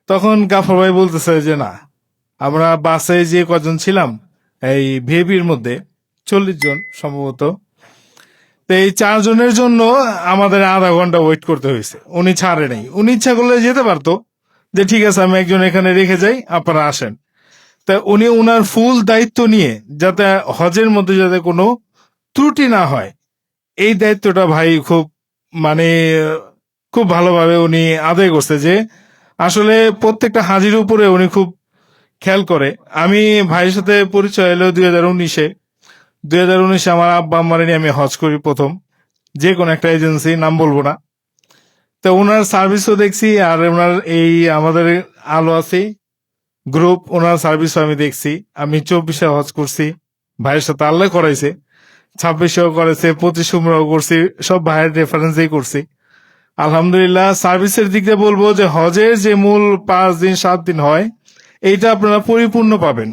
তখন গাফর ভাই বলতেছে যে না, আমরা বাসে যে কজন ছিলাম এই ভিআইপির মধ্যে 40 জন সম্ভবত, তো এই 4 জনের জন্য আমাদের আধা ঘন্টা ওয়েট করতে হয়েছে। উনি ছাড়ে নাই, উনি ইচ্ছা করলে যেতে পারতো যে ঠিক আছে আমি একজন এখানে রেখে যাই, আপনারা আসেন। তা উনি উনার ফুল দায়িত্ব নিয়ে যাতে হজের মধ্যে যাতে কোনো ত্রুটি না হয়, এই দায়িত্বটা ভাই খুব মানে খুব ভালোভাবে উনি আদায় করছে। যে আসলে প্রত্যেকটা হাজির উপরে উনি খুব খেয়াল করে। আমি ভাইয়ের সাথে পরিচয় এলো 2019-এ। 2019-এ আমার আব্বা আম্মারে নিয়ে আমি হজ করি প্রথম, যে কোনো একটা এজেন্সি, নাম বলবো না। তো ওনার সার্ভিসও দেখছি, আর ওনার এই আমাদের আলো আছে গ্রুপ, ওনার সার্ভিসও আমি দেখছি। আমি 24-এ হজ করছি, ভাইয়ের সাথে আল্লাহ করাইছে। 26-এও করেছে, 25 করছি, সব ভাইয়ের রেফারেন্সেই করছি। আলহামদুলিল্লাহ। সার্ভিসের দিক দিয়ে বলবো যে হজের যে মূল 5 দিন 7 দিন হয়, এইটা আপনারা পরিপূর্ণ পাবেন।